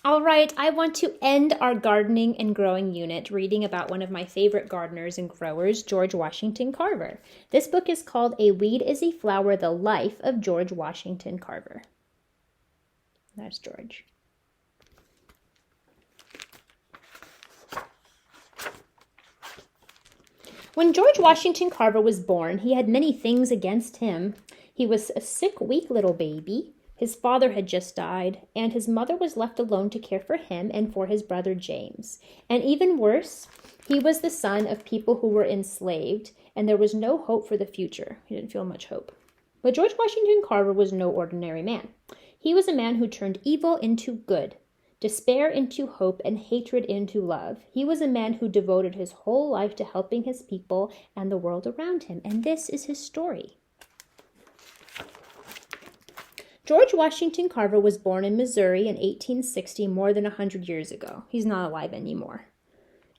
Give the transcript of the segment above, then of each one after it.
All right, I want to end our gardening and growing unit reading about one of my favorite gardeners and growers, George Washington Carver. This book is called A Weed is a Flower, The Life of George Washington Carver. That's George. When George Washington Carver was born, he had many things against him. He was a sick, weak little baby. His father had just died, and his mother was left alone to care for him and for his brother James. And even worse, he was the son of people who were enslaved, and there was no hope for the future. He didn't feel much hope. But George Washington Carver was no ordinary man. He was a man who turned evil into good, despair into hope, and hatred into love. He was a man who devoted his whole life to helping his people and the world around him, and this is his story. George Washington Carver was born in Missouri in 1860, more than 100 years ago. He's not alive anymore.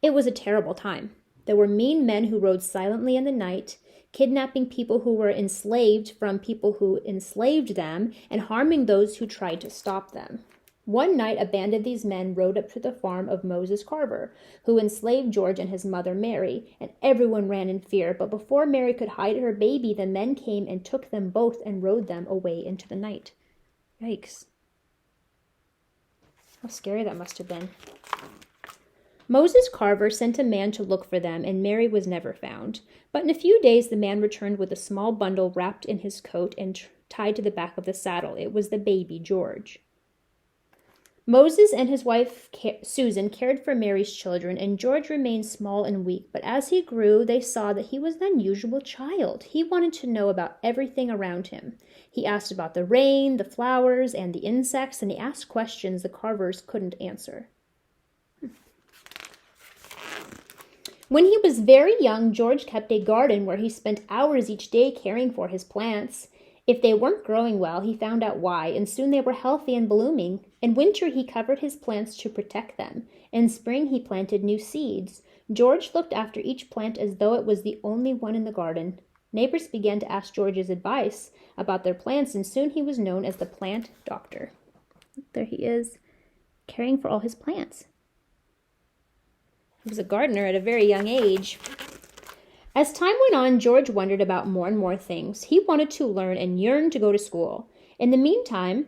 It was a terrible time. There were mean men who rode silently in the night, kidnapping people who were enslaved from people who enslaved them, and harming those who tried to stop them. One night, a band of these men rode up to the farm of Moses Carver, who enslaved George and his mother Mary, and everyone ran in fear. But before Mary could hide her baby, the men came and took them both and rode them away into the night. Yikes. How scary that must have been. Moses Carver sent a man to look for them, and Mary was never found. But in a few days, the man returned with a small bundle wrapped in his coat and tied to the back of the saddle. It was the baby, George. Moses and his wife Susan cared for Mary's children, and George remained small and weak. But as he grew, they saw that he was an unusual child. He wanted to know about everything around him. He asked about the rain, the flowers, and the insects, and he asked questions the Carvers couldn't answer. When he was very young, George kept a garden where he spent hours each day caring for his plants. If they weren't growing well, he found out why, and soon they were healthy and blooming. In winter, he covered his plants to protect them. In spring, he planted new seeds. George looked after each plant as though it was the only one in the garden. Neighbors began to ask George's advice about their plants, and soon he was known as the plant doctor. There he is, caring for all his plants. He was a gardener at a very young age. As time went on, George wondered about more and more things. He wanted to learn and yearned to go to school. In the meantime,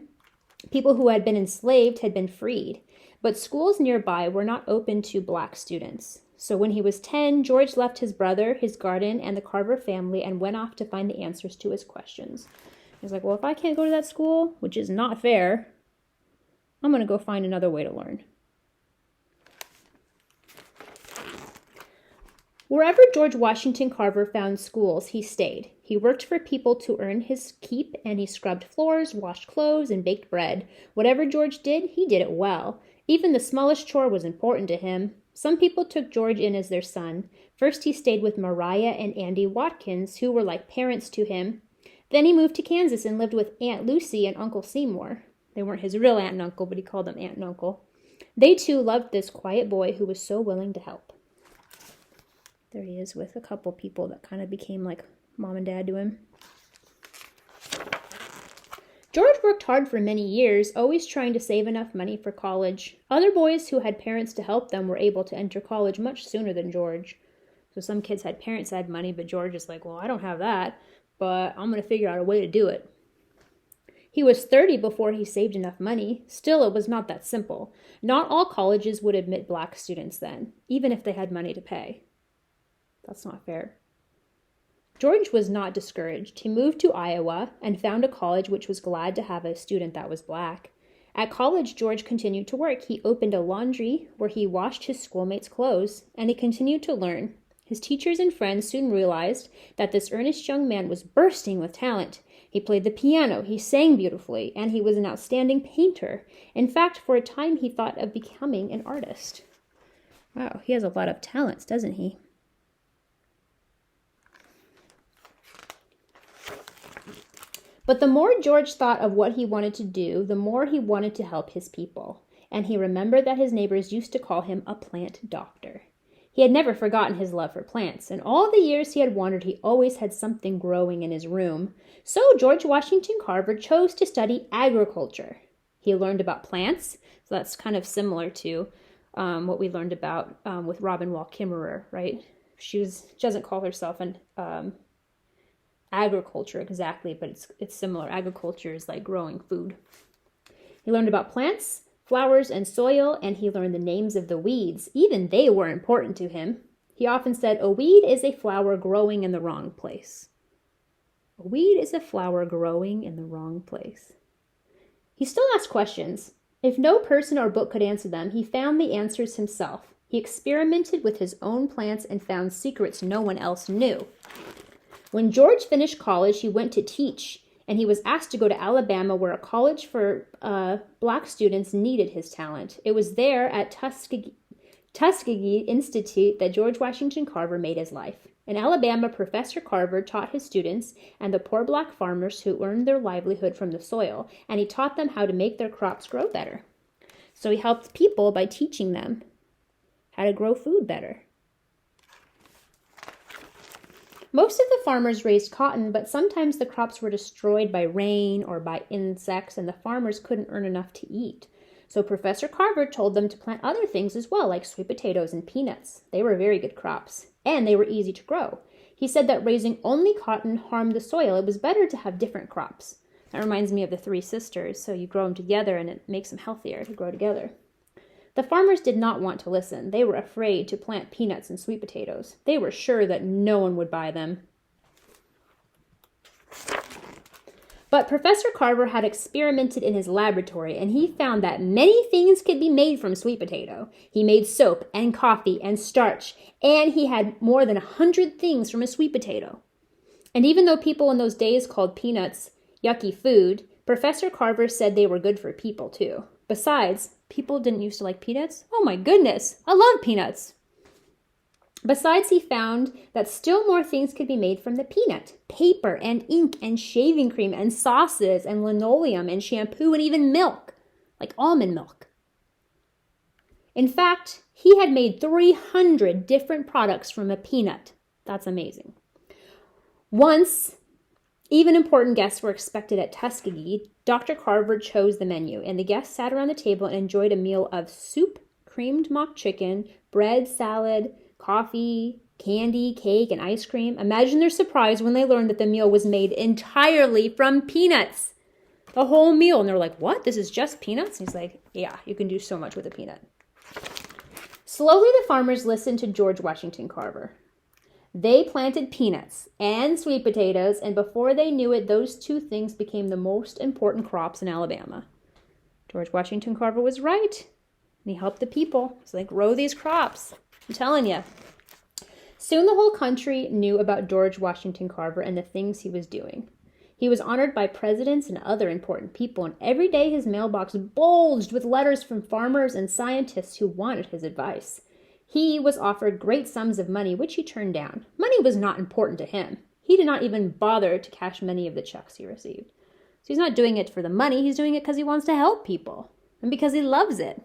people who had been enslaved had been freed, but schools nearby were not open to black students. So when he was 10, George left his brother, his garden, and the Carver family and went off to find the answers to his questions. He was like, well, if I can't go to that school, which is not fair, I'm going to go find another way to learn. Wherever George Washington Carver found schools, he stayed. He worked for people to earn his keep, and he scrubbed floors, washed clothes, and baked bread. Whatever George did, he did it well. Even the smallest chore was important to him. Some people took George in as their son. First, he stayed with Mariah and Andy Watkins, who were like parents to him. Then he moved to Kansas and lived with Aunt Lucy and Uncle Seymour. They weren't his real aunt and uncle, but he called them aunt and uncle. They too loved this quiet boy who was so willing to help. There he is with a couple people that kind of became like mom and dad to him. George worked hard for many years, always trying to save enough money for college. Other boys who had parents to help them were able to enter college much sooner than George. So some kids had parents that had money, but George is like, well, I don't have that, but I'm going to figure out a way to do it. He was 30 before he saved enough money. Still, it was not that simple. Not all colleges would admit black students then, even if they had money to pay. That's not fair. George was not discouraged. He moved to Iowa and found a college which was glad to have a student that was black. At college, George continued to work. He opened a laundry where he washed his schoolmates' clothes, and he continued to learn. His teachers and friends soon realized that this earnest young man was bursting with talent. He played the piano, he sang beautifully, and he was an outstanding painter. In fact, for a time, he thought of becoming an artist. Wow, he has a lot of talents, doesn't he? But the more George thought of what he wanted to do, the more he wanted to help his people. And he remembered that his neighbors used to call him a plant doctor. He had never forgotten his love for plants. In all the years he had wandered, he always had something growing in his room. So George Washington Carver chose to study agriculture. He learned about plants. So that's kind of similar to what we learned about with Robin Wall Kimmerer, right? She doesn't call herself an agriculture exactly, but it's similar. Agriculture is like growing food. He learned about plants, flowers, and soil, and he learned the names of the weeds. Even they were important to him. He often said, "A weed is a flower growing in the wrong place." A weed is a flower growing in the wrong place. He still asked questions. If no person or book could answer them, he found the answers himself. He experimented with his own plants and found secrets no one else knew. When George finished college, he went to teach, and he was asked to go to Alabama, where a college for black students needed his talent. It was there at Tuskegee Institute that George Washington Carver made his life. In Alabama, Professor Carver taught his students and the poor black farmers who earned their livelihood from the soil, and he taught them how to make their crops grow better. So he helped people by teaching them how to grow food better. Most of the farmers raised cotton, but sometimes the crops were destroyed by rain or by insects, and the farmers couldn't earn enough to eat. So Professor Carver told them to plant other things as well, like sweet potatoes and peanuts. They were very good crops, and they were easy to grow. He said that raising only cotton harmed the soil. It was better to have different crops. That reminds me of the three sisters, so you grow them together and it makes them healthier to grow together. The farmers did not want to listen. They were afraid to plant peanuts and sweet potatoes. They were sure that no one would buy them. But Professor Carver had experimented in his laboratory, and he found that many things could be made from sweet potato. He made soap and coffee and starch, and he had more than 100 things from a sweet potato. And even though people in those days called peanuts yucky food, Professor Carver said they were good for people too. Besides, people didn't used to like peanuts. Oh my goodness, I love peanuts. Besides, he found that still more things could be made from the peanut. Paper and ink and shaving cream and sauces and linoleum and shampoo and even milk, like almond milk. In fact, he had made 300 different products from a peanut. That's amazing. Once, even important guests were expected at Tuskegee, Dr. Carver chose the menu, and the guests sat around the table and enjoyed a meal of soup, creamed mock chicken, bread, salad, coffee, candy, cake, and ice cream. Imagine their surprise when they learned that the meal was made entirely from peanuts. The whole meal. And they're like, "What? This is just peanuts?" And he's like, "Yeah, you can do so much with a peanut." Slowly, the farmers listened to George Washington Carver. They planted peanuts and sweet potatoes, and before they knew it, those two things became the most important crops in Alabama. George Washington Carver was right, and he helped the people so they grow these crops. I'm telling you. Soon the whole country knew about George Washington Carver and the things he was doing. He was honored by presidents and other important people, and every day his mailbox bulged with letters from farmers and scientists who wanted his advice. He was offered great sums of money, which he turned down. Money was not important to him. He did not even bother to cash many of the checks he received. So he's not doing it for the money. He's doing it because he wants to help people and because he loves it.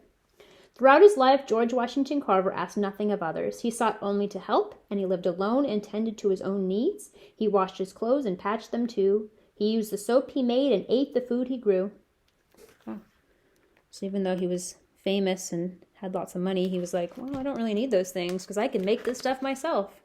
Throughout his life, George Washington Carver asked nothing of others. He sought only to help, and he lived alone and tended to his own needs. He washed his clothes and patched them too. He used the soap he made and ate the food he grew. Oh. So even though he was famous and had lots of money, he was like, well, I don't really need those things because I can make this stuff myself.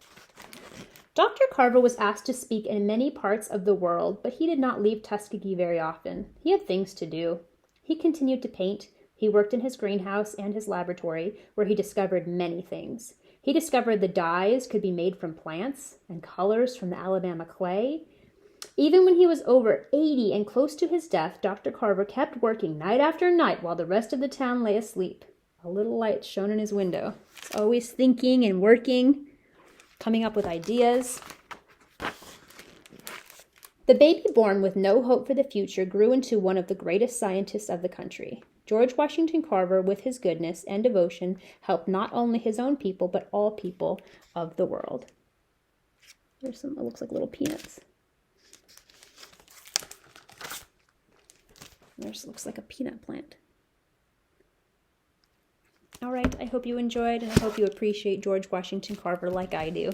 Dr. Carver was asked to speak in many parts of the world, but he did not leave Tuskegee very often. He had things to do. He continued to paint. He worked in his greenhouse and his laboratory, where he discovered many things. He discovered the dyes could be made from plants and colors from the Alabama clay. Even when he was over 80 and close to his death, Dr. Carver kept working night after night while the rest of the town lay asleep. A little light shone in his window. He's always thinking and working, coming up with ideas. The baby born with no hope for the future grew into one of the greatest scientists of the country. George Washington Carver, with his goodness and devotion, helped not only his own people, but all people of the world. There's some, it looks like little peanuts. There's looks like a peanut plant. All right, I hope you enjoyed, and I hope you appreciate George Washington Carver like I do.